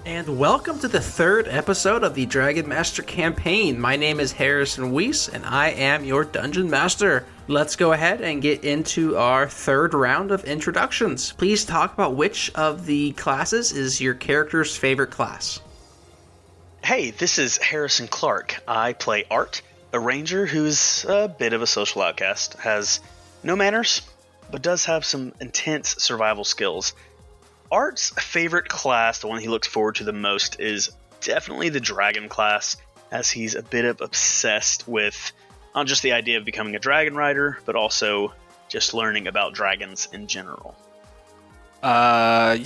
And welcome to the third episode of the Dragon Master campaign. My name is Harrison Weiss, and I am your Dungeon Master. Let's go ahead and get into our third round of introductions. Please talk about which of the classes is your character's favorite class. Hey, this is Harrison Clark. I play Art, a ranger who's a bit of a social outcast, has no manners, but does have some intense survival skills. Art's favorite class, the one he looks forward to the most, is definitely the dragon class, as he's a bit of obsessed with not just the idea of becoming a dragon rider, but also just learning about dragons in general. My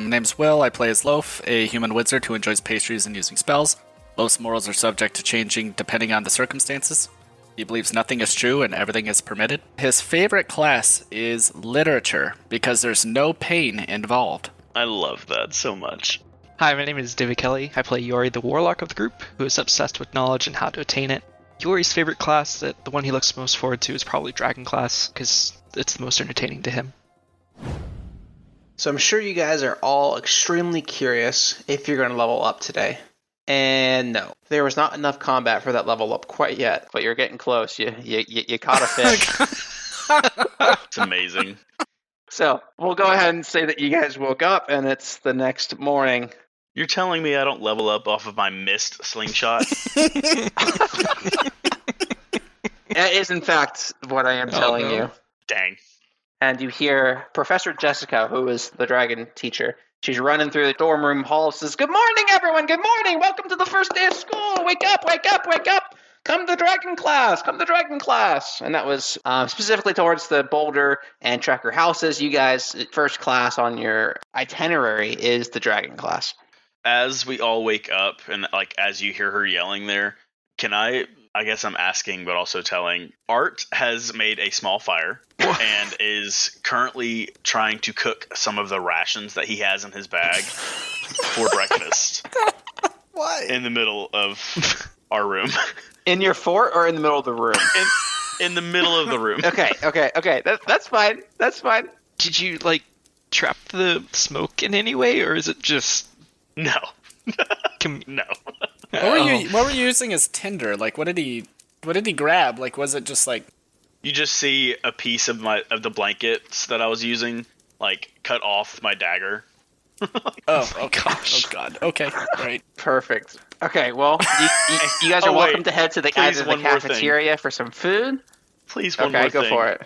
name's Will. I play as Loaf, a human wizard who enjoys pastries and using spells. Loaf's morals are subject to changing depending on the circumstances. He believes nothing is true and everything is permitted. His favorite class is literature, because there's no pain involved. I love that so much. Hi, my name is David Kelly. I play Yori, the warlock of the group, who is obsessed with knowledge and how to attain it. Yori's favorite class, the one he looks most forward to, is probably dragon class, because it's the most entertaining to him. So I'm sure you guys are all extremely curious if you're going to level up today. And no, there was not enough combat for that level up quite yet, but you're getting close. You caught a fish. It's amazing. So we'll go ahead and say that you guys woke up and it's the next morning. You're telling me I don't level up off of my missed slingshot? That is, in fact, what I am telling you. Dang. And you hear Professor Jessica, who is the dragon teacher. She's running through the dorm room hall, says, "Good morning, everyone! Good morning! Welcome to the first day of school! Wake up! Wake up! Wake up! Come to dragon class! Come to dragon class!" And that was specifically towards the Boulder and Tracker houses. You guys, first class on your itinerary is the dragon class. As we all wake up, and as you hear her yelling there, can I guess I'm asking, but also telling, Art has made a small fire and is currently trying to cook some of the rations that he has in his bag for breakfast. Why? In the middle of our room. In your fort or in the middle of the room? In the middle of the room. Okay. That's fine. That's fine. Did you, trap the smoke in any way, or is it just... No. No. What were you using as tinder? What did he grab? Was it just You just see a piece of the blankets that I was using, cut off my dagger. Oh gosh. Oh god. Okay. Right. Perfect. Okay, well, you guys are welcome to head to the cafeteria for some food. Please, one more thing. Okay, go for it.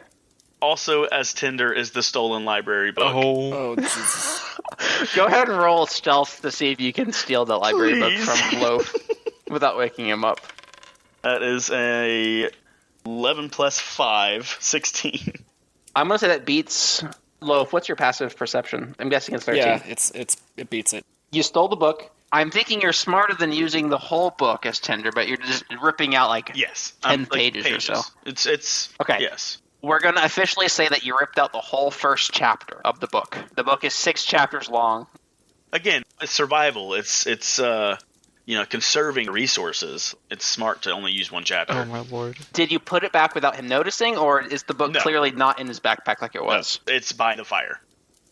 Also, as Tinder is the stolen library book. Oh Jesus. Go ahead and roll stealth to see if you can steal the library book from Loaf without waking him up. That is a 11 plus 5, 16. I'm going to say that beats Loaf. What's your passive perception? I'm guessing it's 13. Yeah, it beats it. You stole the book. I'm thinking you're smarter than using the whole book as Tinder, but you're just ripping out 10 pages or so. It's okay. Yes. We're going to officially say that you ripped out the whole first chapter of the book. The book is 6 chapters long. Again, it's survival. It's conserving resources. It's smart to only use one chapter. Oh my lord. Did you put it back without him noticing, or is the book clearly not in his backpack like it was? No, it's by the fire.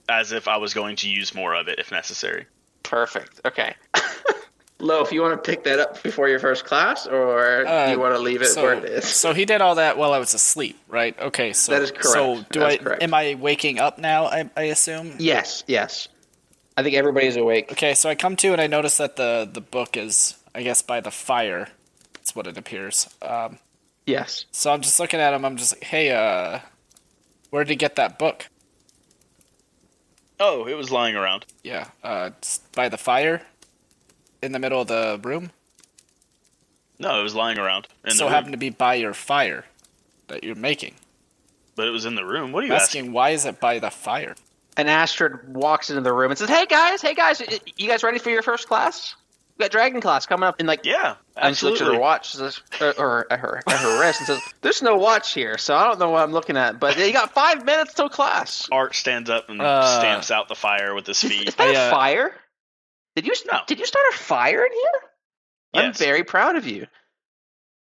As if I was going to use more of it if necessary. Perfect. Okay. Loaf, you want to pick that up before your first class, or do you want to leave it where it is? So he did all that while I was asleep, right? Okay, so that is correct. So correct. Am I waking up now? I assume. Yes. I think everybody's awake. Okay, so I come to and I notice that the book is, I guess, by the fire. That's what it appears. Yes. So I'm just looking at him. I'm just like, hey, where did he get that book? Oh, it was lying around. Yeah, it's by the fire. In the middle of the room? No, it was lying around. It happened to be by your fire that you're making. But it was in the room. What are you asking? Why is it by the fire? An Astrid walks into the room and says, Hey guys, you guys ready for your first class? We got Dragon class coming up in Yeah, absolutely. And she looks at her watch, says, or at her wrist, and says, "There's no watch here, so I don't know what I'm looking at. But you got 5 minutes till class." Art stands up and stamps out the fire with his feet. Is that a fire? Did you start a fire in here? Yes. I'm very proud of you.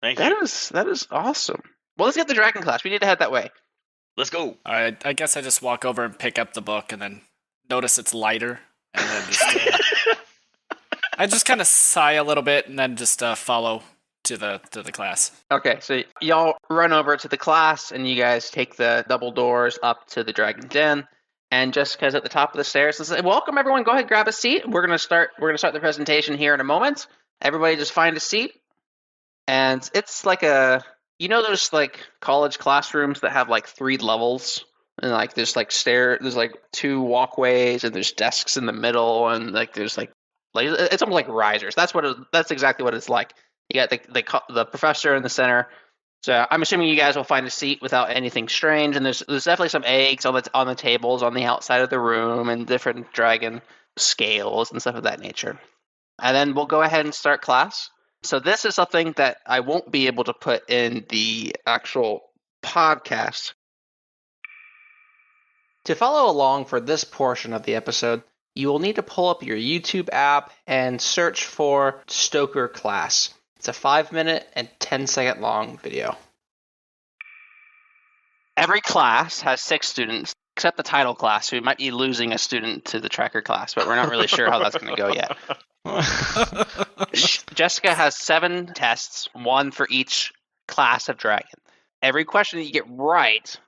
Thank you. That is awesome. Well, let's get the Dragon class. We need to head that way. Let's go. All right, I guess I just walk over and pick up the book and then notice it's lighter. And then just, I just kind of sigh a little bit and then just follow to the class. Okay, so y'all run over to the class, and you guys take the double doors up to the Dragon Den. And Jessica's at the top of the stairs. Says, "Welcome, everyone. Go ahead, grab a seat. We're gonna start the presentation here in a moment. Everybody, just find a seat." And it's like those like college classrooms that have like 3 levels, and like there's like there's like 2 walkways, and there's desks in the middle, and like there's like it's almost like risers. That's exactly what it's like. You got the professor in the center. So I'm assuming you guys will find a seat without anything strange, and there's definitely some eggs on the tables on the outside of the room, and different dragon scales and stuff of that nature. And then we'll go ahead and start class. So this is something that I won't be able to put in the actual podcast. To follow along for this portion of the episode, you will need to pull up your YouTube app and search for Stoker Class. It's a 5-minute and 10-second long video. Every class has 6 students, except the title class, who might be losing a student to the tracker class, but we're not really sure how that's going to go yet. Jessica has 7 tests, 1 for each class of dragon. Every question that you get right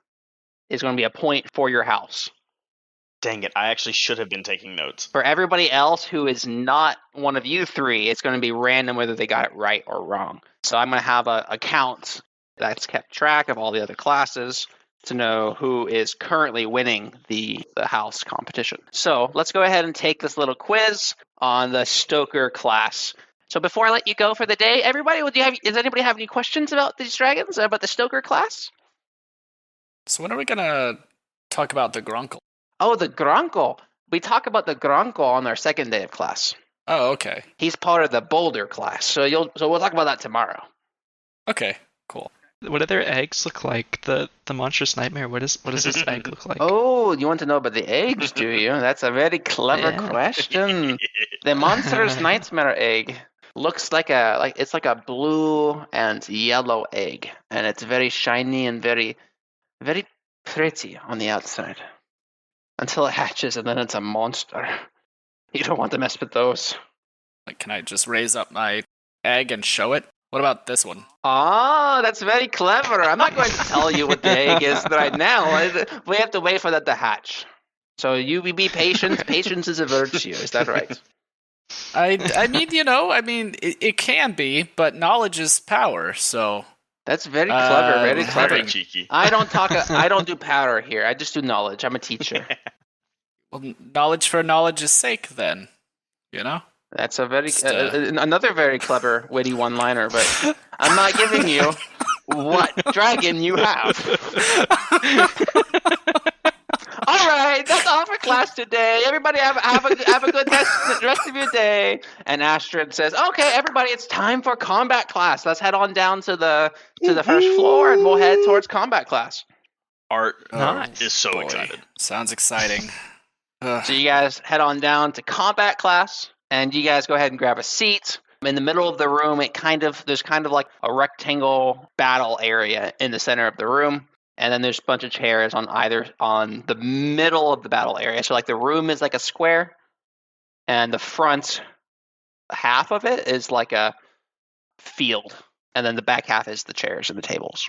is going to be a point for your house. Dang it, I actually should have been taking notes. For everybody else who is not one of you 3, it's going to be random whether they got it right or wrong. So I'm going to have a count that's kept track of all the other classes to know who is currently winning the house competition. So let's go ahead and take this little quiz on the Stoker class. So before I let you go for the day, everybody, does anybody have any questions about these dragons, about the Stoker class? So when are we going to talk about the Grunkle? Oh, the Grunkle. We talk about the Grunkle on our second day of class. Oh, okay. He's part of the Boulder class, so we'll talk about that tomorrow. Okay, cool. What do their eggs look like? The monstrous nightmare. What does his egg look like? Oh, you want to know about the eggs, do you? That's a very clever question. The monstrous nightmare egg looks like it's like a blue and yellow egg, and it's very shiny and very, very pretty on the outside. Until it hatches, and then it's a monster. You don't want to mess with those. Like, can I just raise up my egg and show it? What about this one? Ah, that's very clever. I'm not going to tell you what the egg is right now. We have to wait for that to hatch. So you be patient. Patience is a virtue. Is that right? I mean, it can be, but knowledge is power, so... That's very clever, very clever. Very cheeky. I don't do power here. I just do knowledge. I'm a teacher. Well, knowledge for knowledge's sake, then. You know? That's a very another very clever, witty one-liner, but I'm not giving you what dragon you have. All right, that's all for class today. Everybody have a good rest of your day. And Astrid says, "Okay, everybody, it's time for combat class. Let's head on down to the first floor, and we'll head towards combat class." Art Nice. is so Boy, excited. sounds exciting. Ugh. So you guys head on down to combat class, and you guys go ahead and grab a seat. In the middle of the room, there's kind of like a rectangle battle area in the center of the room. And then there's a bunch of chairs on the middle of the battle area. So like the room is like a square, and the front half of it is like a field. And then the back half is the chairs and the tables.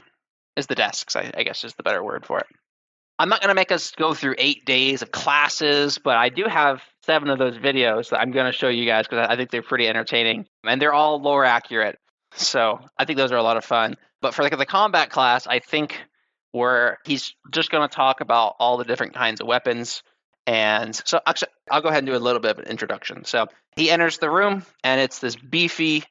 Is the desks, I guess is the better word for it. I'm not going to make us go through 8 days of classes, but I do have 7 of those videos that I'm going to show you guys because I think they're pretty entertaining. And they're all lore accurate. So I think those are a lot of fun. But for the combat class, I think where he's just going to talk about all the different kinds of weapons. And so actually, I'll go ahead and do a little bit of an introduction. So he enters the room, and it's this beefy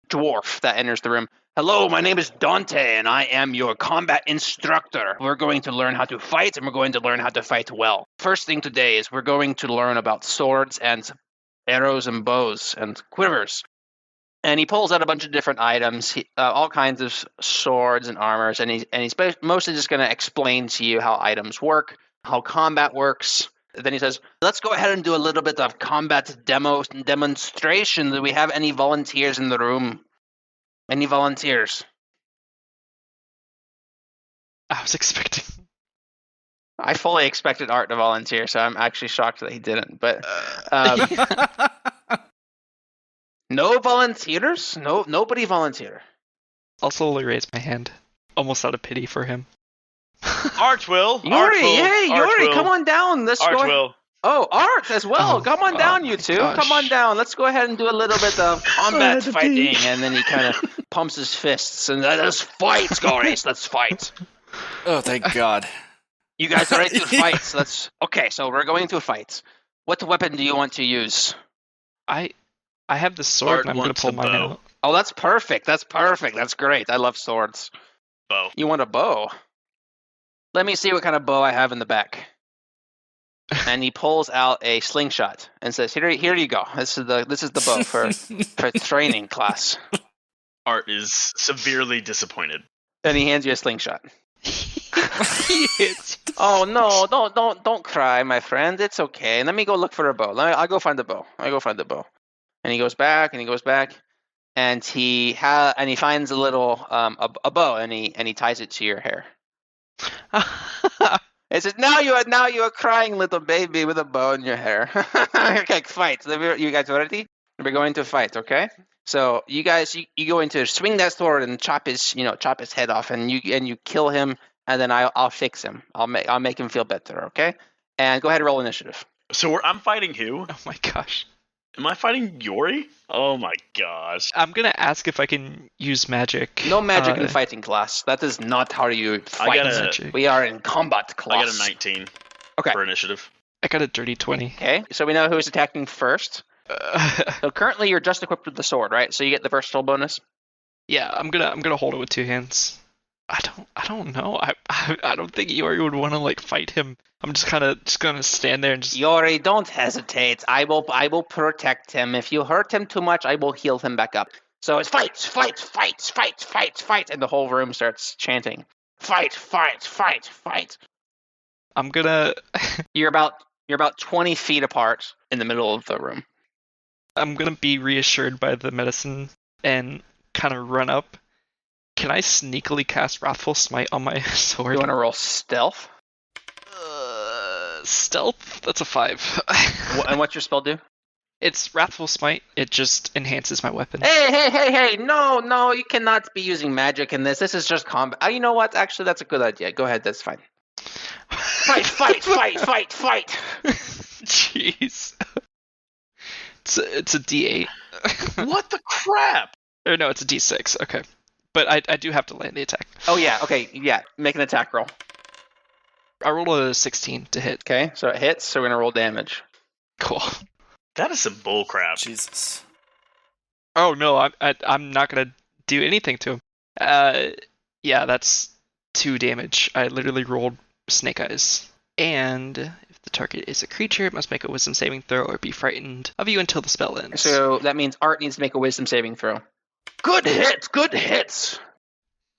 dwarf that enters the room. "Hello, my name is Dante, and I am your combat instructor. We're going to learn how to fight, and we're going to learn how to fight well. First thing today is we're going to learn about swords and arrows and bows and quivers." And he pulls out a bunch of different items, all kinds of swords and armors, and he's mostly just going to explain to you how items work, how combat works. Then he says, "Let's go ahead and do a little bit of combat demos and demonstration. Do we have any volunteers in the room? Any volunteers?" I was expecting. I fully expected Art to volunteer, so I'm actually shocked that he didn't. But No volunteers? No, nobody volunteer. I'll slowly raise my hand, almost out of pity for him. Art will. Yuri, Art will. hey, Art Yuri, will. come on down. Let's Art go. will. Oh, Art as well. Oh, Come on down, you two. gosh. Come on down. Let's go ahead and do a little bit of combat to fighting. pee. And then he kind of pumps his fists and let's fight, Scories. Let's fight. Oh, thank God. You guys are ready to fight. So okay. So we're going to fight. What weapon do you want to use? I have the sword, Art and I'm gonna wants pull a mine bow. out. Oh, that's perfect. That's perfect. That's great. I love swords. Bow. You want a bow? Let me see what kind of bow I have in the back. And he pulls out a slingshot and says, "Here you go. This is the bow for training class." Art is severely disappointed. Then he hands you a slingshot. It's- Oh no! Don't cry, my friend. It's okay. Let me go look for a bow. I'll go find the bow. And he goes back and he goes back, and he finds a little a bow and he ties it to your hair. It says, now you are crying, little baby, with a bow in your hair. Okay, fight. You guys ready? We're going to fight, okay? So you guys, you go into swing that sword and chop his head off, and you kill him, and then I'll fix him. I'll make him feel better, okay? And go ahead and roll initiative. So I'm fighting who? Oh my gosh. Am I fighting Yori? Oh my gosh. I'm gonna ask if I can use magic. No magic in fighting class. That is not how you fight. magic. We are in combat class. I got a 19 Okay. for initiative. I got a dirty 20. Okay, so we know who's attacking first. So currently you're just equipped with the sword, right? So you get the versatile bonus. Yeah, I'm gonna hold it with 2 hands. I don't know. I don't think Yori would want to like fight him. I'm just gonna stand there and just. Yori, don't hesitate. I will protect him. If you hurt him too much, I will heal him back up. So it's fight, fight, fight, fight, fight, fight, and the whole room starts chanting, fight, fight, fight, fight. I'm gonna. You're about 20 feet apart in the middle of the room. I'm gonna be reassured by the medicine and kind of run up. Can I sneakily cast Wrathful Smite on my sword? You want to roll stealth? Stealth? That's a 5. And what's your spell do? It's Wrathful Smite. It just enhances my weapon. Hey! No! You cannot be using magic in this. This is just combat. You know what? Actually, that's a good idea. Go ahead. That's fine. Fight! Jeez. It's a D8. What the crap? Or no, it's a D6. Okay. But I do have to land the attack. Oh yeah. Okay. Yeah. Make an attack roll. I rolled a 16 to hit. Okay. So it hits. So we're gonna roll damage. Cool. That is some bull crap. Jesus. Oh no, I'm not gonna do anything to him. Yeah, that's 2 damage. I literally rolled Snake Eyes. And if the target is a creature, it must make a Wisdom saving throw or be frightened of you until the spell ends. So that means Art needs to make a Wisdom saving throw. Good hits.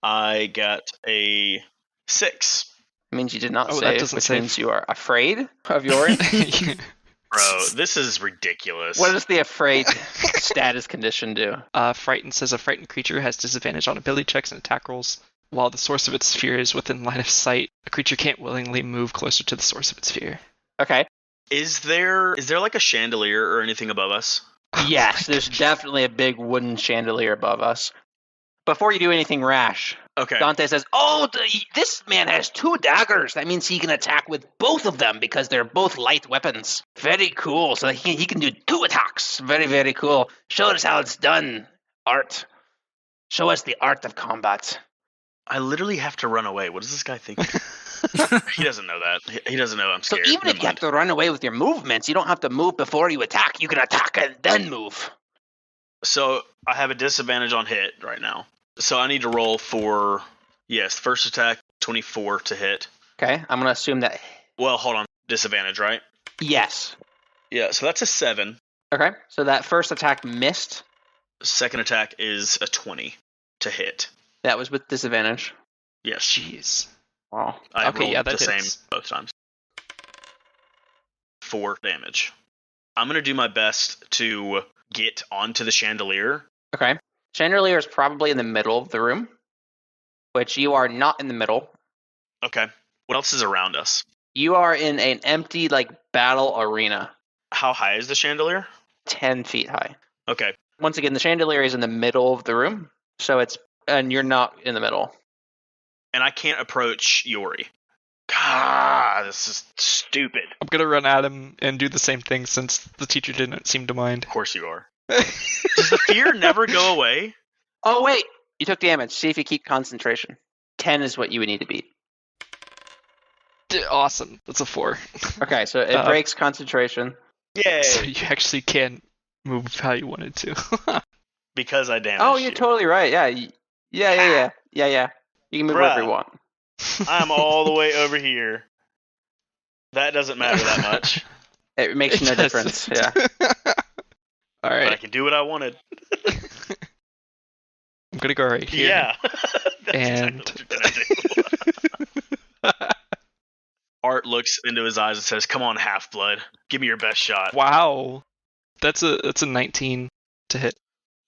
I got a 6. It means you did not Oh, that save, doesn't which save. means you are afraid of Yori. Bro, this is ridiculous. What does the afraid status condition do? Frightened says a frightened creature has disadvantage on ability checks and attack rolls. While the source of its fear is within line of sight, a creature can't willingly move closer to the source of its fear. Okay. Is there like a chandelier or anything above us? Yes, there's definitely a big wooden chandelier above us. Before you do anything rash, Okay. Dante says, this man has 2 daggers. That means he can attack with both of them because they're both light weapons. Very cool. So he can do 2 attacks. Very, very cool. Show us how it's done, Art. Show us the art of combat. I literally have to run away. What does this guy think? He doesn't know that. He doesn't know I'm So scared. even if you have to run away with your movements, you don't have to move before you attack. You can attack and then move. So I have a disadvantage on hit right now. So I need to roll for, yes, first attack, 24 to hit. Okay, I'm going to assume that Well, hold on. Disadvantage, right? yes. Yeah, so that's a 7. Okay, so that first attack missed. Second attack is a 20 to hit. That was with disadvantage. Yes. Jeez. Wow. I Okay, rolled yeah, that the hits. same both times. 4 damage. I'm going to do my best to get onto the chandelier. Okay. Chandelier is probably in the middle of the room, which you are not in the middle. Okay. What else is around us? You are in an empty, battle arena, How high is the chandelier? 10 feet high. Okay. Once again, the chandelier is in the middle of the room, and you're not in the middle. And I can't approach Yori. God, this is stupid. I'm gonna run at him and do the same thing since the teacher didn't seem to mind. Of course you are. Does the fear never go away? Oh, wait. You took damage. See if you keep concentration. 10 is what you would need to beat. Awesome. That's a 4. Okay, so it breaks concentration. Yay! So you actually can move how you wanted to. Because I damaged Oh, you're totally right. Yeah. Yeah. You can move wherever you want. I'm all the way over here. That doesn't matter that much. It makes no difference. Yeah. All right. But I can do what I wanted. I'm gonna go right here. Yeah. That's And exactly what you're gonna do. Art looks into his eyes and says, "Come on, Half-Blood. Give me your best shot." wow, that's a 19 to hit.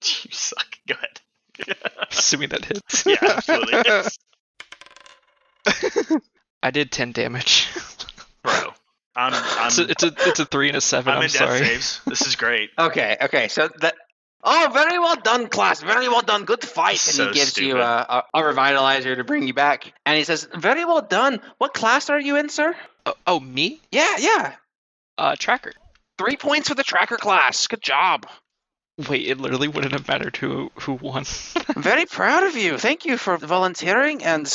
You suck. Go ahead. Assuming that hits. Yeah, absolutely. Yes. I did 10 damage. Bro. It's a 3 and a 7. I'm I'm in sorry. death saves. This is great. Okay. So that. Oh, very well done, class. Very well done. Good fight. And So he gives you stupid. a revitalizer to bring you back. And he says, very well done. What class are you in, sir? Oh, me? Yeah. Tracker. 3 points for the tracker class. Good job. Wait, it literally wouldn't have mattered who won. I'm very proud of you. Thank you for volunteering. And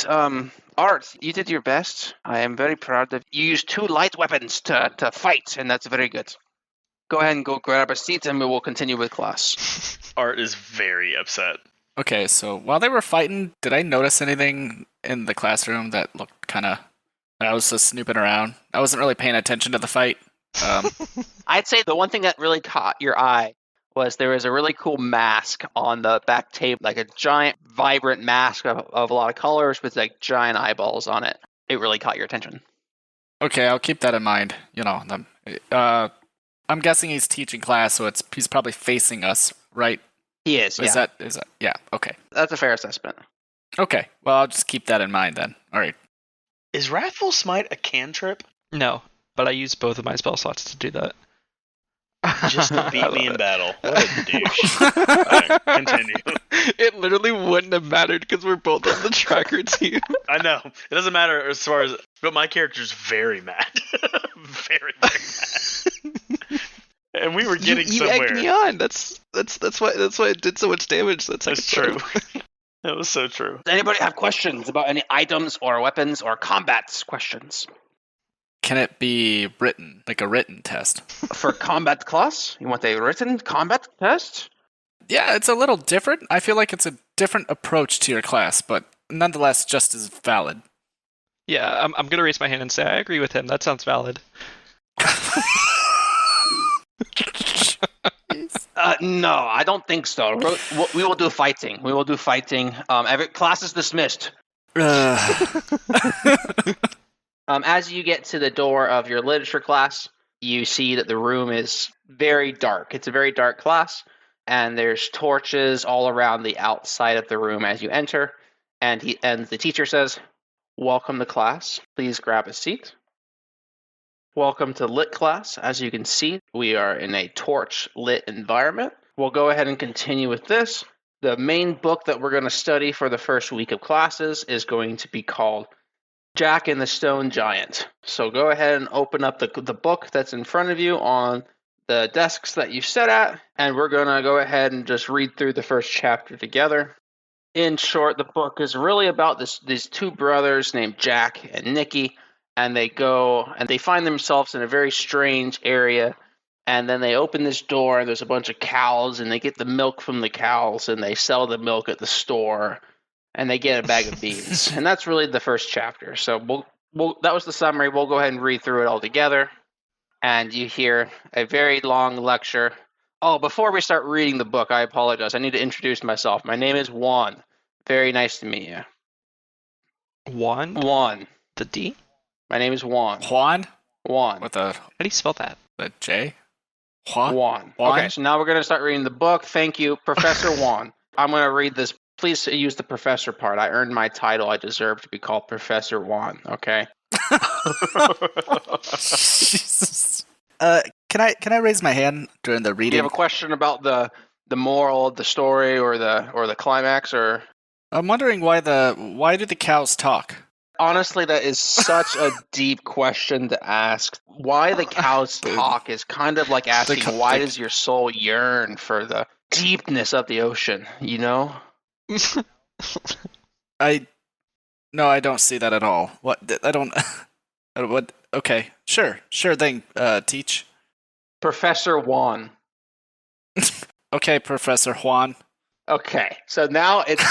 Art, you did your best. I am very proud that you used 2 light weapons to fight, and that's very good. Go ahead and go grab a seat, and we will continue with class. Art is very upset. Okay, so while they were fighting, did I notice anything in the classroom that looked kind of... I was just snooping around. I wasn't really paying attention to the fight. I'd say the one thing that really caught your eye was there was a really cool mask on the back table, like a giant, vibrant mask of a lot of colors with like giant eyeballs on it. It really caught your attention. Okay, I'll keep that in mind. I'm guessing he's teaching class, so he's probably facing us, right? He is, yeah. Is that? Yeah, okay. That's a fair assessment. Okay, well, I'll just keep that in mind then. All right. Is Wrathful Smite a cantrip? No, but I used both of my spell slots to do that. Just to beat me in battle. What a douche. Alright, continue. It literally wouldn't have mattered because we're both on the tracker team. I know. It doesn't matter as far as... But my character's very mad. very mad. And we were getting you somewhere. egged me on. That's why it did so much damage. That's true. That was so true. Does anybody have questions about any items or weapons or combat questions? Can it be written, like a written test? For combat class? You want a written combat test? Yeah, it's a little different. I feel like it's a different approach to your class, but nonetheless just as valid. Yeah, I'm gonna raise my hand and say I agree with him. That sounds valid. No, I don't think so. We will do fighting. Every class is dismissed. As you get to the door of your literature class, you see that the room is very dark. It's a very dark class, and there's torches all around the outside of the room as you enter. And the teacher says, "Welcome to class. Please grab a seat." Welcome to Lit class. As you can see, we are in a torch-lit environment. We'll go ahead and continue with this. The main book that we're going to study for the first week of classes is going to be called Jack and the Stone Giant. So go ahead and open up the book that's in front of you on the desks that you sit at, and we're going to go ahead and just read through the first chapter together. In short, the book is really about these 2 brothers named Jack and Nicky, and they go and they find themselves in a very strange area, and then they open this door, and there's a bunch of cows, and they get the milk from the cows, and they sell the milk at the store, and they get a bag of beans. And that's really the first chapter. So that was the summary. We'll go ahead and read through it all together, and you hear a very long lecture. Oh, before we start reading the book, I apologize. I need to introduce myself. My name is Juan. Very nice to meet you. Juan? Juan. The D? My name is Juan. Juan? Juan. With a How do you spell that? J? Juan? Juan. Juan? Okay, so now we're going to start reading the book. Thank you, Professor Juan. I'm going to read this. Please use the professor part. I earned my title. I deserve to be called Professor Juan, okay? Jesus. Can I raise my hand during the Do reading? you have a question about the the moral of the story or the climax? Or I'm wondering why do the cows talk? honestly, that is such a deep question to ask. Why the cows talk is kind of like asking why does your soul yearn for the deepness of the ocean, you know? I don't see that at all. What? I don't. What? Okay, sure thing. Teach. Professor Juan. Okay, Professor Juan. Okay, so now it's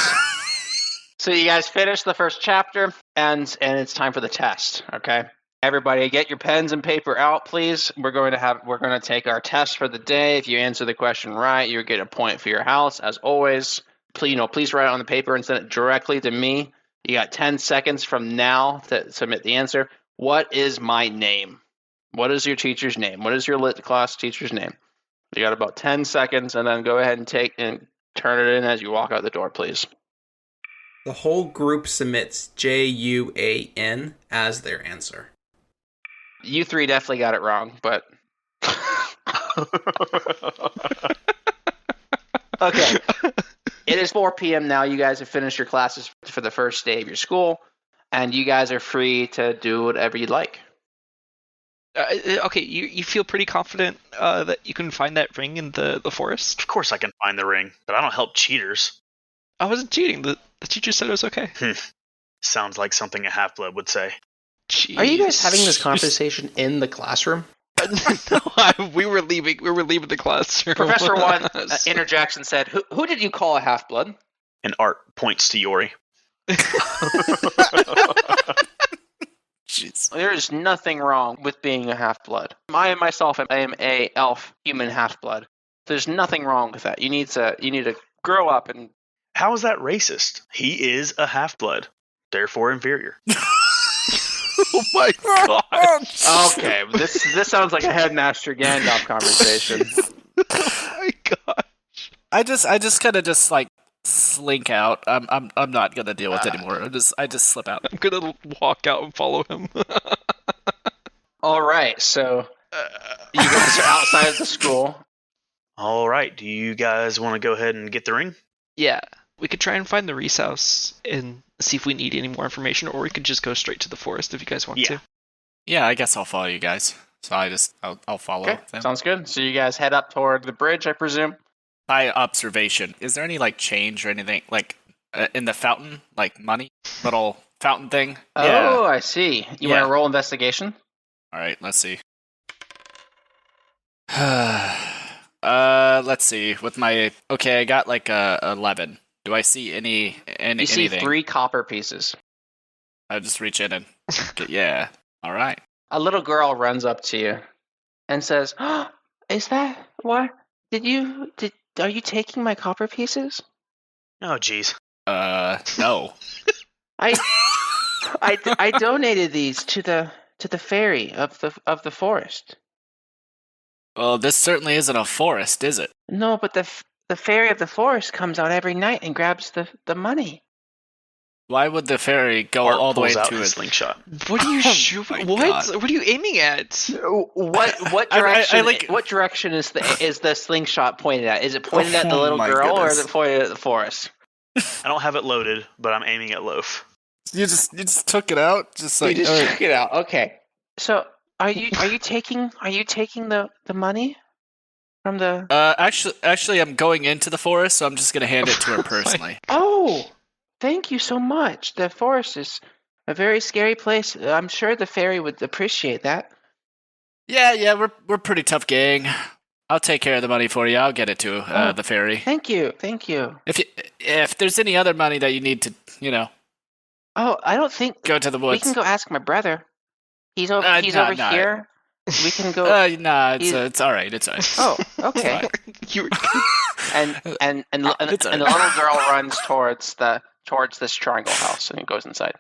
so you guys finished the first chapter, and it's time for the test. Okay, everybody, get your pens and paper out, please. We're going to take our test for the day. If you answer the question right, you get a point for your house. As always, please write it on the paper and send it directly to me. You got 10 seconds from now to submit the answer. What is my name? What is your teacher's name? What is your lit class teacher's name? You got about 10 seconds, and then go ahead and turn it in as you walk out the door, please. The whole group submits JUAN as their answer. You three definitely got it wrong, but... Okay. It is 4 p.m. now. You guys have finished your classes for the first day of your school, and you guys are free to do whatever you'd like. Okay, you feel pretty confident that you can find that ring in the forest? Of course I can find the ring, but I don't help cheaters. I wasn't cheating. The teacher said it was okay. Sounds like something a half-blood would say. Jeez. Are you guys having this conversation in the classroom? No, we were leaving the classroom. Professor One interjects and said, Who did you call a half-blood? And Art points to Yori. Jeez. There is nothing wrong with being a half-blood. I myself am a elf human half-blood. There's nothing wrong with that. You need to grow up and... How is that racist? He is a half-blood, therefore inferior. Oh my god. Okay, this sounds like a Headmaster Gandalf conversation. Oh my god. I just kind of just like slink out. I'm not gonna deal with it anymore. I just slip out. I'm gonna walk out and follow him. All right, so you guys are outside of the school. All right, do you guys want to go ahead and get the ring? Yeah, we could try and find the Reese house and see if we need any more information, or we could just go straight to the forest if you guys want to. Yeah, I guess I'll follow you guys. So I'll follow Okay, them. sounds good. So you guys head up toward the bridge, I presume? By observation, is there any like change or anything like in the fountain, like money, little fountain thing? Oh, Yeah. I see. You want to roll investigation? All right, let's see. Let's see. With my I got like 11. Do I see any You see anything? 3 copper pieces. I just reach in and yeah. All right. A little girl runs up to you and says, "Oh, is that what? Are you taking my copper pieces?" Oh, jeez. No. I donated these to the fairy of the forest. Well, this certainly isn't a forest, is it? No, but the fairy of the forest comes out every night and grabs the money. Why would the fairy go Art all the way pulls out to his it? slingshot. What are you shooting? my What? God. What are you aiming at? What direction? I like- What direction is the slingshot pointed at? Is it pointed at the little my girl, or is goodness. it pointed at the forest? I don't have it loaded, but I'm aiming at Loaf. You just took it out, just You like just all right. check it out. Okay. So are you taking the money from the? Actually, I'm going into the forest, so I'm just gonna hand it to her personally. Oh, thank you so much. The forest is a very scary place. I'm sure the fairy would appreciate that. Yeah, we're pretty tough gang. I'll take care of the money for you. I'll get it to the fairy. Thank you. If there's any other money that you need to, Oh, I don't think go to the we woods. can go ask my brother. He's over. He's nah, over nah. here. We can go. Nah, it's all right. It's all right. Oh, okay. You and the little girl runs towards this triangle house and goes inside.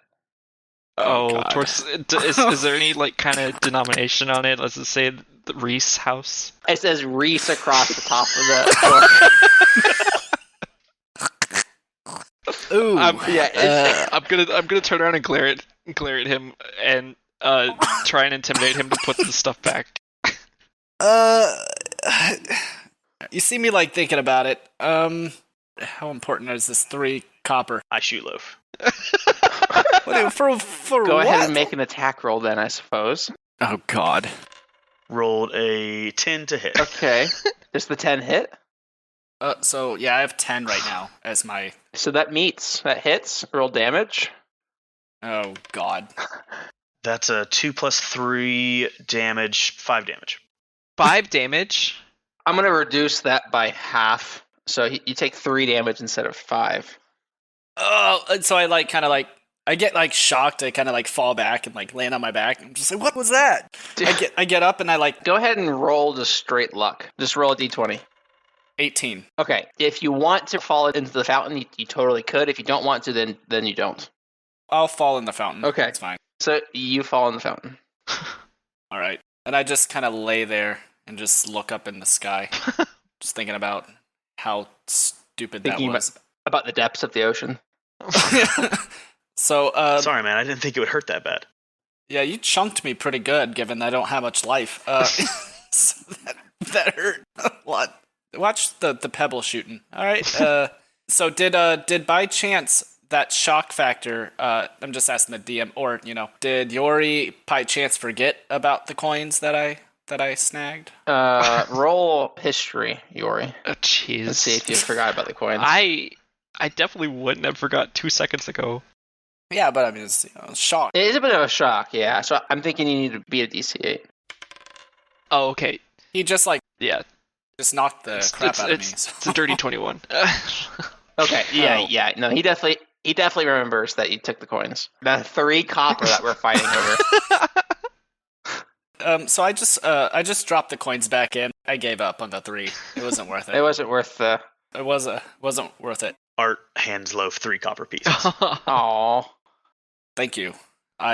God. Is there any like kind of denomination on it? Does it say the Reese house? It says Reese across the top of the door. Ooh. I'm gonna turn around and glare at him and try and intimidate him to put the stuff back. You see me like thinking about it. How important is this 3 copper? I shoot Loaf. For Go what? ahead and make an attack roll then, I suppose. Oh God. Rolled a 10 to hit. Okay. Does the 10 hit? So yeah, I have 10 right now as my. So that meets. That hits. Roll damage. Oh God. That's a 2 plus 3 damage, 5 damage. 5 damage. I'm going to reduce that by half. So you take 3 damage instead of 5. Oh, and so I like kind of like I get like shocked. I kind of like fall back and like land on my back. I'm just like, what was that? I get up and I like Go ahead and roll just straight luck. Just roll a d20. 18. Okay. If you want to fall into the fountain, you totally could. If you don't want to, then you don't. I'll fall in the fountain. Okay. It's fine. So you fall in the fountain. All right. And I just kind of lay there and just look up in the sky, just thinking about how stupid Thinking that was. About the depths of the ocean. So, Sorry, man. I didn't think it would hurt that bad. yeah, you chunked me pretty good, given I don't have much life. So that hurt a lot. Watch the pebble shooting. All right. So did by chance that shock factor? I'm just asking the DM, or did Yori by chance forget about the coins that I snagged? Roll history, Yori. Oh, jeez. Let's see if you forgot about the coins. I definitely wouldn't have forgot 2 seconds ago. Yeah, but I mean, it's shock. It is a bit of a shock, yeah. So I'm thinking you need to beat a DC-8. Oh, okay. He just Yeah. just knocked the crap out of me. It's a dirty 21. Okay, yeah, Oh. yeah. No, he definitely remembers that you took the coins. The 3 copper that we're fighting over. So I just dropped the coins back in. I gave up on the 3. It wasn't worth it. It wasn't worth the... It wasn't worth it. Art hands Loaf 3 copper pieces. Aww. Thank you.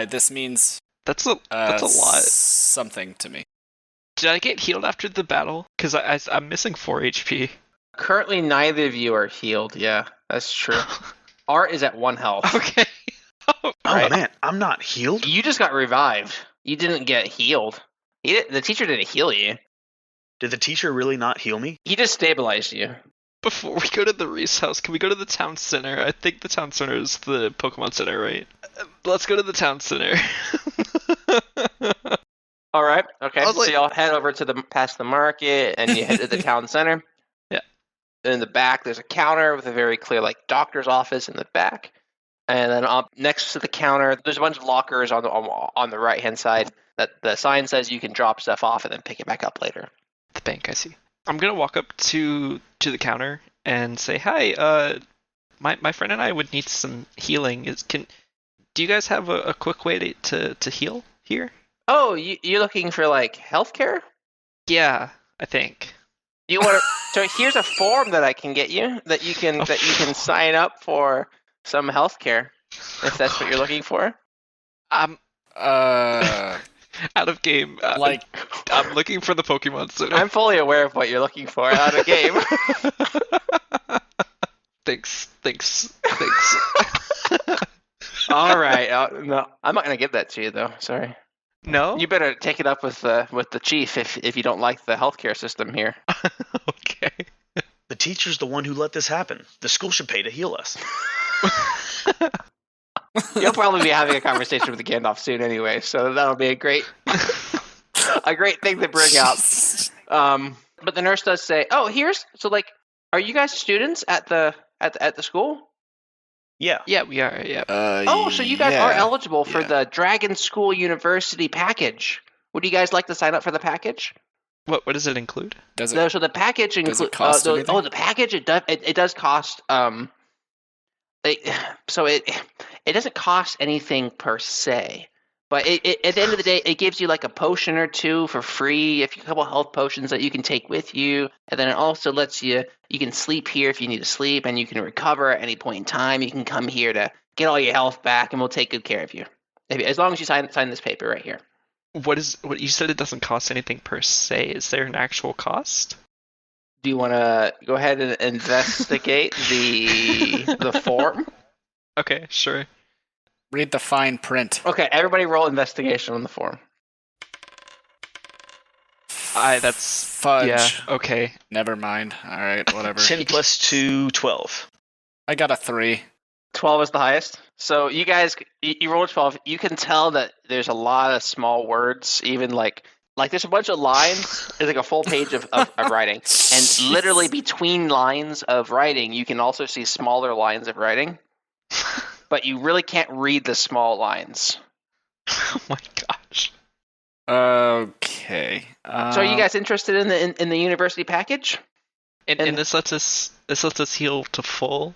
This means That's a lot. something to me. Did I get healed after the battle? Because I'm missing 4 HP. Currently, neither of you are healed. Yeah, that's true. Art is at 1 health. Okay. Oh, Right. man. I'm not healed? You just got revived. You didn't get healed. The teacher didn't heal you. Did the teacher really not heal me? He just stabilized you. Before we go to the Reese house, can we go to the town center? I think the town center is the Pokemon Center, right? Let's go to the town center. All right. Okay. I was So like- y'all head over to past the market, and you head to the town center. Yeah. In the back, there's a counter with a very clear doctor's office in the back, and then up next to the counter, there's a bunch of lockers on the right hand side. That the sign says you can drop stuff off and then pick it back up later. The bank, I see. I'm gonna walk up to the counter and say, "Hi, my friend and I would need some healing. Do you guys have a quick way to heal here?" Oh, you're looking for healthcare? Yeah, I think. You want to? So here's a form that I can get you that you can sign up for some healthcare if that's what you're looking for. I'm out of game. Like I'm looking for the Pokemon Center. I'm fully aware of what you're looking for out of game. Thanks. All right. No, I'm not gonna give that to you though. Sorry. No? You better take it up with the chief if you don't like the healthcare system here. Okay. The teacher's the one who let this happen. The school should pay to heal us. You'll probably be having a conversation with the Gandalf soon anyway, so that'll be a great thing to bring up. But the nurse does say, "Oh, are you guys students at the school?" Yeah. Yeah, we are. Yeah. So you guys are eligible for the Dragon School University package. Would you guys like to sign up for the package? What does it include? does it? So the package Does includes. it cost anything? The package it does cost. It doesn't cost anything per se, but at the end of the day, it gives you a potion or 2 for free, a couple health potions that you can take with you, and then it also lets you can sleep here if you need to sleep, and you can recover at any point in time. You can come here to get all your health back, and we'll take good care of you, as long as you sign this paper right here. What you said? It doesn't cost anything per se. Is there an actual cost? Do you want to go ahead and investigate the form? Okay, sure. Read the fine print. Okay, everybody roll investigation on the form. That's Fudge. Yeah. Okay. Never mind. All right, whatever. 10 plus 2, 12. I got a 3. 12 is the highest. So you guys, you rolled 12. You can tell that there's a lot of small words, even like there's a bunch of lines. It's like a full page of writing. And literally between lines of writing, you can also see smaller lines of writing. But you really can't read the small lines. Oh my gosh. Okay. So are you guys interested in the university package? And this lets us heal to full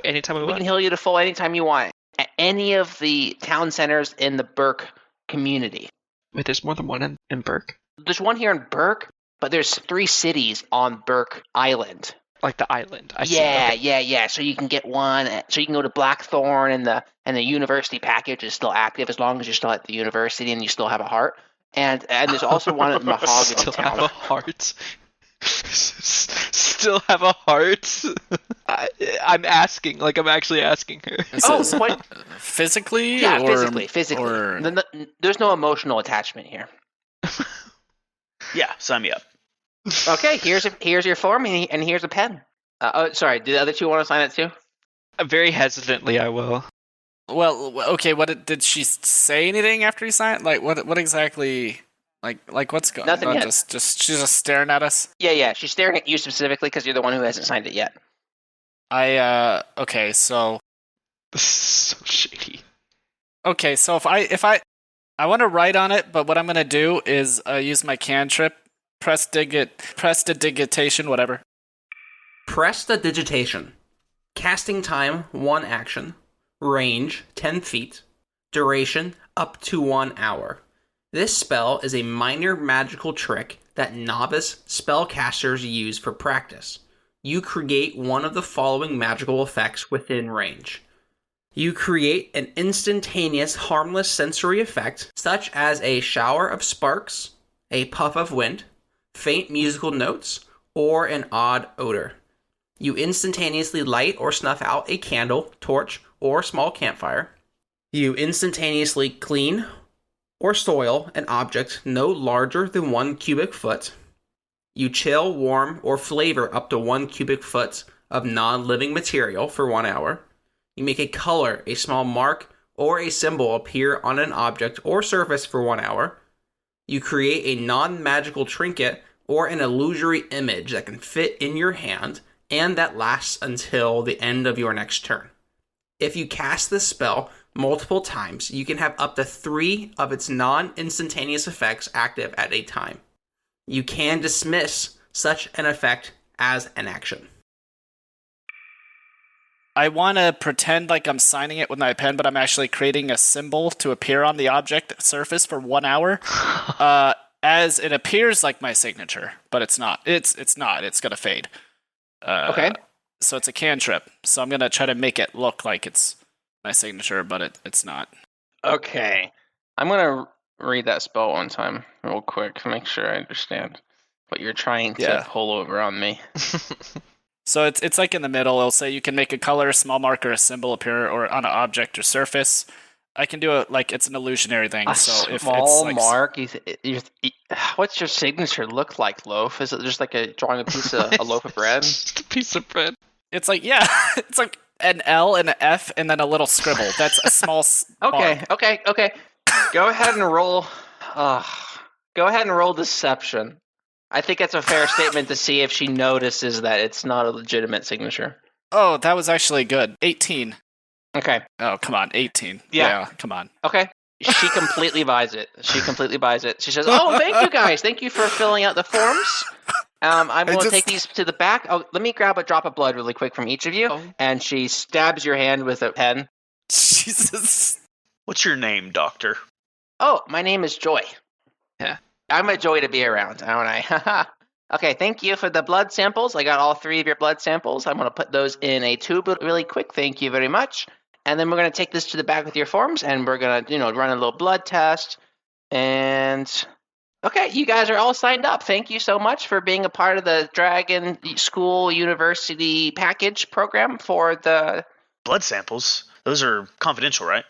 anytime we We want. can heal you to full anytime you want. At any of the town centers in the Burke community. Wait, there's more than one in Burke? There's one here in Burke, but there's 3 cities on Burke Island. Like the island. I see. Yeah, Okay. yeah. So you can get one. So you can go to Blackthorn, and the university package is still active as long as you're still at the university and you still have a heart. And there's also one at Mahogany Still have a Town. heart. Still have a heart. I'm asking, like I'm actually asking her. Oh, what? Physically? Yeah, or, physically. Or... There's no emotional attachment here. Yeah, sign me up. Okay, here's your form, and here's a pen. Sorry, do the other 2 want to sign it too? Very hesitantly, I will. Well, okay. Did she say anything after you signed? Like, what exactly? Like what's going on? Nothing yet. She's just staring at us. Yeah. She's staring at you specifically because you're the one who hasn't signed it yet. Okay, so This is so shady. okay, so if I want to write on it, but what I'm gonna do is use my cantrip, prestidigitation, whatever. Prestidigitation. Casting time, 1 action. Range, 10 feet. Duration, up to 1 hour. This spell is a minor magical trick that novice spellcasters use for practice. You create one of the following magical effects within range. You create an instantaneous harmless sensory effect, such as a shower of sparks, a puff of wind, faint musical notes, or an odd odor. You instantaneously light or snuff out a candle, torch, or small campfire. You instantaneously clean or soil an object no larger than 1 cubic foot. You chill, warm, or flavor up to 1 cubic foot of non-living material for 1 hour. You make a color, a small mark, or a symbol appear on an object or surface for 1 hour. You create a non-magical trinket or an illusory image that can fit in your hand and that lasts until the end of your next turn. If you cast this spell multiple times, you can have up to 3 of its non-instantaneous effects active at a time. You can dismiss such an effect as an action. I want to pretend like I'm signing it with my pen, but I'm actually creating a symbol to appear on the object surface for 1 hour, as it appears like my signature, but it's not. It's not. It's gonna fade. Okay. So it's a cantrip. So I'm gonna try to make it look like it's my signature, but it's not. Okay. I'm going to read that spell one time real quick to make sure I understand what you're trying to pull over on me. So it's like in the middle. It'll say you can make a color, a small marker, a symbol appear or on an object or surface. I can do it like it's an illusionary thing. A so if small it's like, mark. What's your signature look like, Loaf? Is it just like drawing a loaf of bread? Just a piece of bread. It's like it's like an L and an F and then a little scribble. That's a small. Okay, mark. okay. Go ahead and roll. Go ahead and roll deception. I think that's a fair statement to see if she notices that it's not a legitimate signature. Oh, that was actually good. 18. Okay. Oh, come on, 18. Yeah. Come on. Okay. She completely buys it. She says, "Oh, thank you guys. Thank you for filling out the forms. I'm going to take these to the back. Oh, let me grab a drop of blood really quick from each of you." Oh. And she stabs your hand with a pen. Jesus. What's your name, Doctor? Oh, my name is Joy. Yeah. I'm a joy to be around, aren't I? Okay, thank you for the blood samples. I got all 3 of your blood samples. I'm going to put those in a tube really quick. Thank you very much. And then we're going to take this to the back with your forms, and we're going to, run a little blood test. And okay, you guys are all signed up. Thank you so much for being a part of the Dragon School University package program for the Blood samples? Those are confidential, right?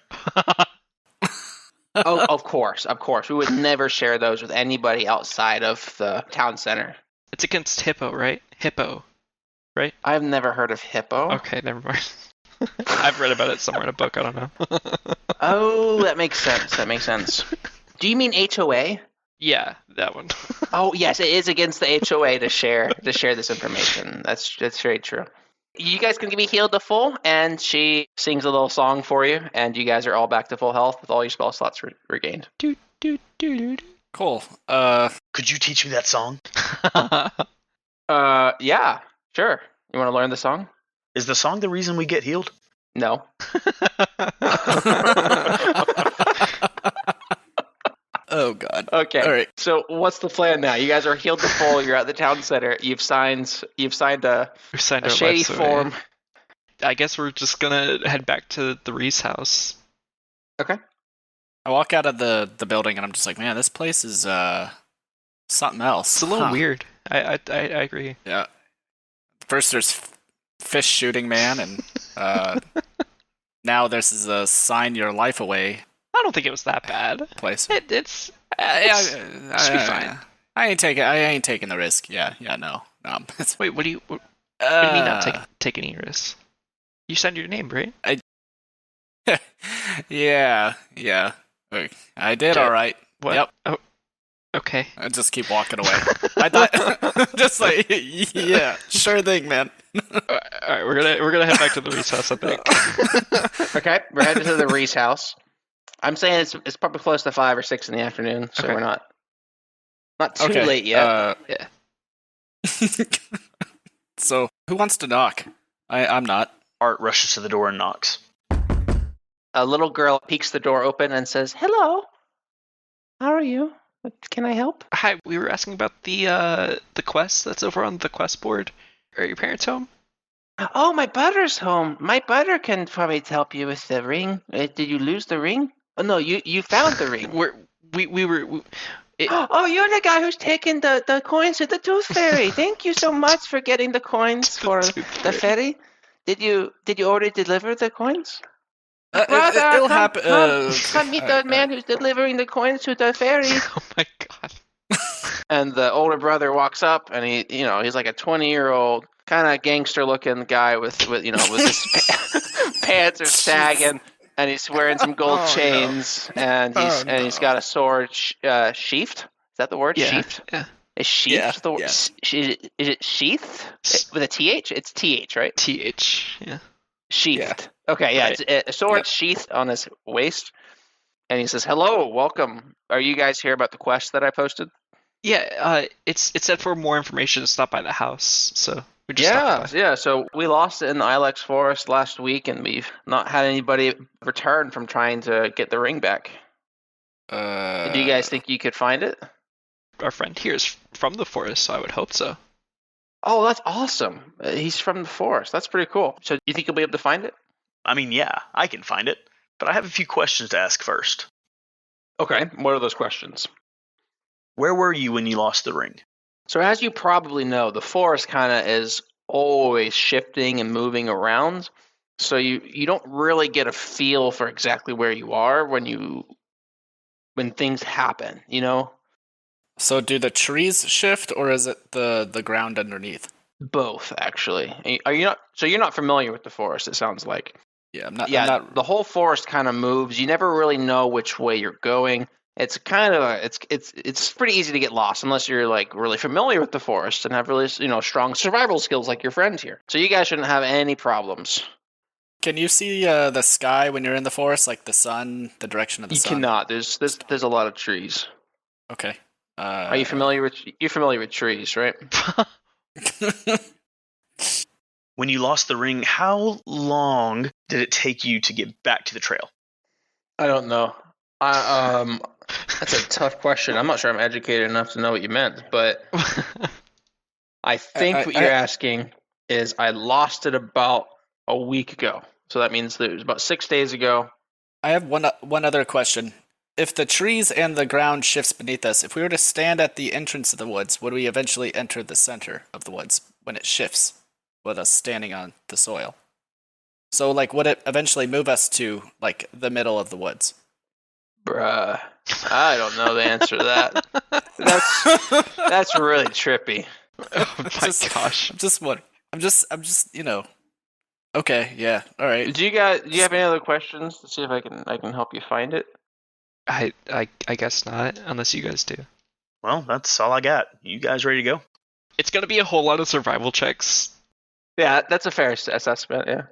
Oh, of course. We would never share those with anybody outside of the town center. It's against hippo, right? Hippo, right? I've never heard of hippo. Okay, never mind. I've read about it somewhere in a book. I don't know. Oh, that makes sense. Do you mean HOA? Yeah, that one. Oh, yes, it is against the HOA to share this information. That's very true. You guys can be healed to full, and she sings a little song for you, and you guys are all back to full health with all your spell slots regained. Do, do, do, do, do. Cool. Could you teach me that song? Yeah, sure. You want to learn the song? Is the song the reason we get healed? No. Oh god. Okay. All right. So what's the plan now? You guys are healed to full. You're at the town center. You've signed a We signed a our shady lives away. form. I guess we're just gonna head back to the Reese house. Okay. I walk out of the building and I'm just like, man, this place is something else. It's a little weird. I agree. Yeah. First there's fish shooting man, and now this is a sign your life away I don't think it was that bad. place. It's Should be fine. I ain't taking the risk. Yeah, no. Wait, what do you mean not take any risks? You signed your name, right? Yeah. I did Okay. all right. What? Yep. Oh, okay. I just keep walking away. I thought, just like, yeah, sure thing, man. All right, we're gonna head back to the Reese house, I think. Okay. We're headed to the Reese house. I'm saying it's probably close to 5 or 6 in the afternoon, so Okay. we're not too late yet. Yeah. So, who wants to knock? I'm not. Art rushes to the door and knocks. A little girl peeks the door open and says, "Hello. How are you? Can I help?" Hi, we were asking about the quest that's over on the quest board. Are your parents home? Oh, my butter's home. My butter can probably help you with the ring. Did you lose the ring? Oh no, you found the ring. Oh, you're the guy who's taking the coins to the Tooth Fairy. Thank you so much for getting the coins for the fairy. Did you already deliver the coins? Brother, It'll happen. Come meet the man who's delivering the coins to the fairy. Oh my god. And the older brother walks up, and he's like a 20-year-old kind of gangster-looking guy with his pants are sagging, and he's wearing some gold chains, and he's got a sword sheathed. Is that the word? Yeah. Sheathed. Yeah. Is sheathed the word? Yeah. Is it sheathed with a th? It's th, right? TH. Yeah. Sheathed. Okay, yeah, Right. it's a sword sheathed on his waist, and he says, "Hello, welcome. Are you guys here about the quest that I posted?" Yeah. It said for more information to stop by the house, so we just stopped by. Yeah. So we lost it in the Ilex Forest last week, and we've not had anybody return from trying to get the ring back. Do you guys think you could find it? Our friend here is from the forest, so I would hope so. Oh, that's awesome. He's from the forest. That's pretty cool. So you think you'll be able to find it? I mean, yeah, I can find it, but I have a few questions to ask first. Okay. What are those questions? Where were you when you lost the ring? So as you probably know, the forest kind of is always shifting and moving around. So you don't really get a feel for exactly where you are when things happen, you know? So, do the trees shift, or is it the ground underneath? Both, actually. Are you not? So you're not familiar with the forest? It sounds like. Yeah, I'm not. Yeah, I'm not the whole forest kind of moves. You never really know which way you're going. It's kind of it's pretty easy to get lost unless you're like really familiar with the forest and have really strong survival skills like your friend here. So you guys shouldn't have any problems. Can you see the sky when you're in the forest, like the sun, the direction of the You sun? cannot. There's a lot of trees. Okay. Are you familiar with trees, right? When you lost the ring, how long did it take you to get back to the trail? I don't know. That's a tough question. I'm not sure I'm educated enough to know what you meant, but I think what you're asking is I lost it about a week ago. So that means that it was about 6 days ago. I have one other question. If the trees and the ground shifts beneath us, if we were to stand at the entrance of the woods, would we eventually enter the center of the woods when it shifts with us standing on the soil? So, like, would it eventually move us to, like, the middle of the woods? Bruh. I don't know the answer to that. That's really trippy. Oh my gosh. I'm just, Okay, yeah, all right. Do you have any other questions to see if I can help you find it? I guess not, unless you guys do. Well, that's all I got. You guys ready to go? It's gonna be a whole lot of survival checks. Yeah, that's a fair assessment, yeah.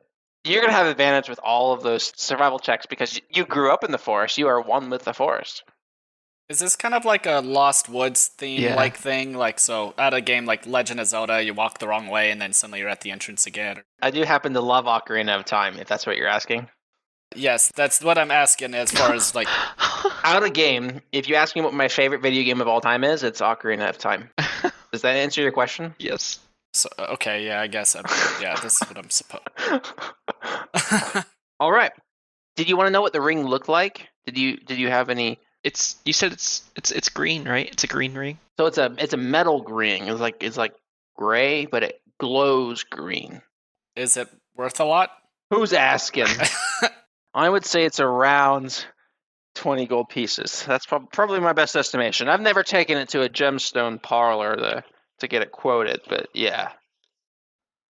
You're going to have advantage with all of those survival checks because you grew up in the forest. You are one with the forest. Is this kind of like a Lost Woods theme Yeah. thing? Like, so at a game like Legend of Zelda, you walk the wrong way and then suddenly you're at the entrance again. I do happen to love Ocarina of Time, if that's what you're asking. Yes, that's what I'm asking as far as like... Out of game, if you ask me what my favorite video game of all time is, it's Ocarina of Time. Does that answer your question? Yes. So, okay, yeah, I guess. This is what I'm supposed... All right. Did you want to know what the ring looked like? Did you have any? You said it's green, right? It's a green ring. So it's a metal green. It's like gray, but it glows green. Is it worth a lot? Who's asking? I would say it's around 20 gold pieces. That's probably my best estimation. I've never taken it to a gemstone parlor to get it quoted, but yeah.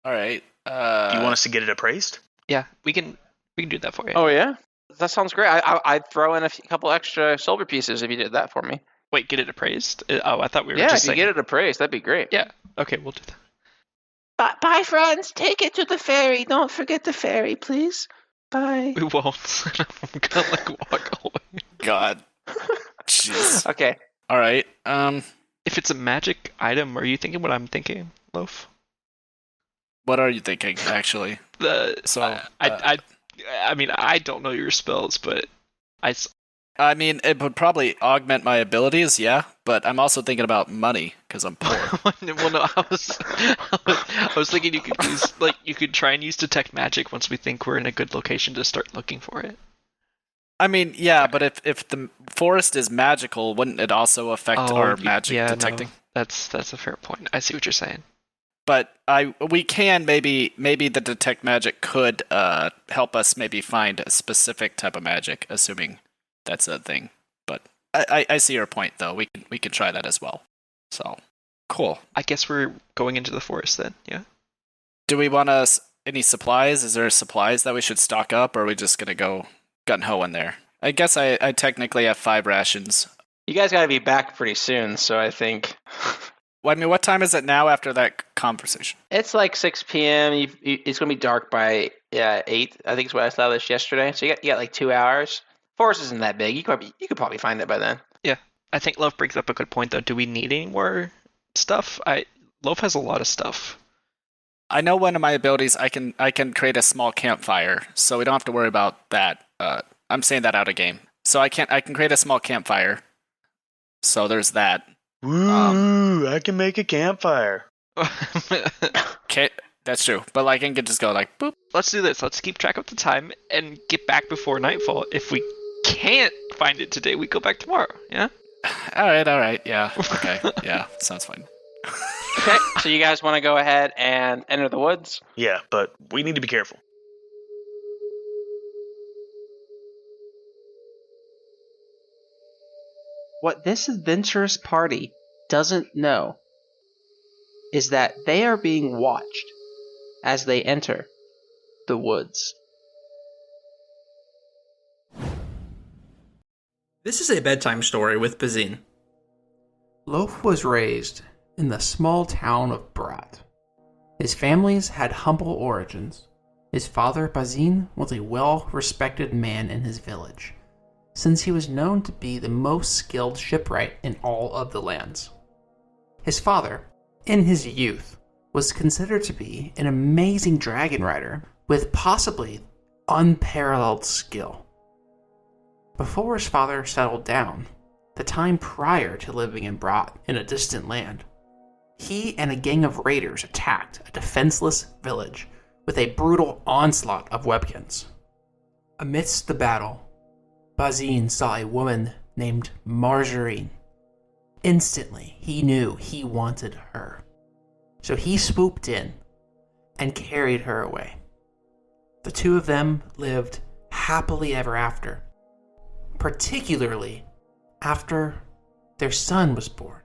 All right. Do you want us to get it appraised? Yeah, we can do that for you. Oh yeah, that sounds great. I'd throw in a couple extra silver pieces if you did that for me. Wait, get it appraised? Oh, I thought we were Yeah, just if you saying. get it appraised, that'd be great. Yeah. Okay, we'll do that. Bye, friends. Take it to the ferry. Don't forget the ferry, please. Bye. We won't. I'm gonna walk away. God. Jeez. Okay. All right. If it's a magic item, are you thinking what I'm thinking, Loaf? What are you thinking, actually? I mean, I don't know your spells, but I mean, it would probably augment my abilities, yeah, but I'm also thinking about money, because I'm poor. well, no, I was thinking you could try and use detect magic once we think we're in a good location to start looking for it. I mean, yeah, but if the forest is magical, wouldn't it also affect our magic detecting? No, that's a fair point. I see what you're saying. But we can maybe the detect magic could help us maybe find a specific type of magic, assuming that's a thing. But I see your point though. We can try that as well. So cool. I guess we're going into the forest then. Yeah. Do we want any supplies? Is there supplies that we should stock up, or are we just gonna go gun ho in there? I guess I technically have 5 rations. You guys got to be back pretty soon, so I think. Well, I mean, what time is it now after that conversation? It's like 6 p.m. It's going to be dark by 8. I think is what I established yesterday. So you got like 2 hours. Forest isn't that big. You could probably find it by then. Yeah. I think Loaf brings up a good point, though. Do we need any more stuff? Loaf has a lot of stuff. I know one of my abilities, I can create a small campfire, so we don't have to worry about that. I'm saying that out of game. So I can create a small campfire. So there's that. Woo! I can make a campfire. Okay, that's true. But like, I can just go like, boop. Let's do this. Let's keep track of the time and get back before nightfall. If we can't find it today, we go back tomorrow. Yeah. All right. Yeah. Okay. Yeah. Sounds fine. Okay. So you guys want to go ahead and enter the woods? Yeah, but we need to be careful. What this adventurous party doesn't know is that they are being watched as they enter the woods. This is a bedtime story with Bazine. Loaf was raised in the small town of Brat. His families had humble origins. His father, Bazine, was a well-respected man in his village, since he was known to be the most skilled shipwright in all of the lands. His father, in his youth, was considered to be an amazing dragon rider with possibly unparalleled skill. Before his father settled down, the time prior to living in Brat in a distant land, he and a gang of raiders attacked a defenseless village with a brutal onslaught of weapons. Amidst the battle, Bazine saw a woman named Margarine. Instantly, he knew he wanted her. So he swooped in and carried her away. The two of them lived happily ever after. particularly after their son was born.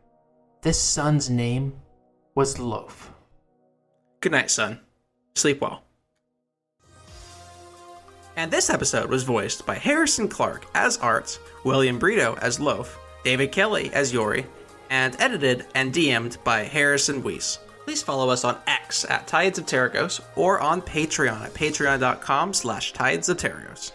This son's name was Loaf. Good night, son. Sleep well. And this episode was voiced by Harrison Clark as Art, William Brito as Loaf, David Kelly as Yori, and edited and DM'd by Harrison Weiss. Please follow us on X at Tides of Terragos or on Patreon at patreon.com/Tides of Terragos.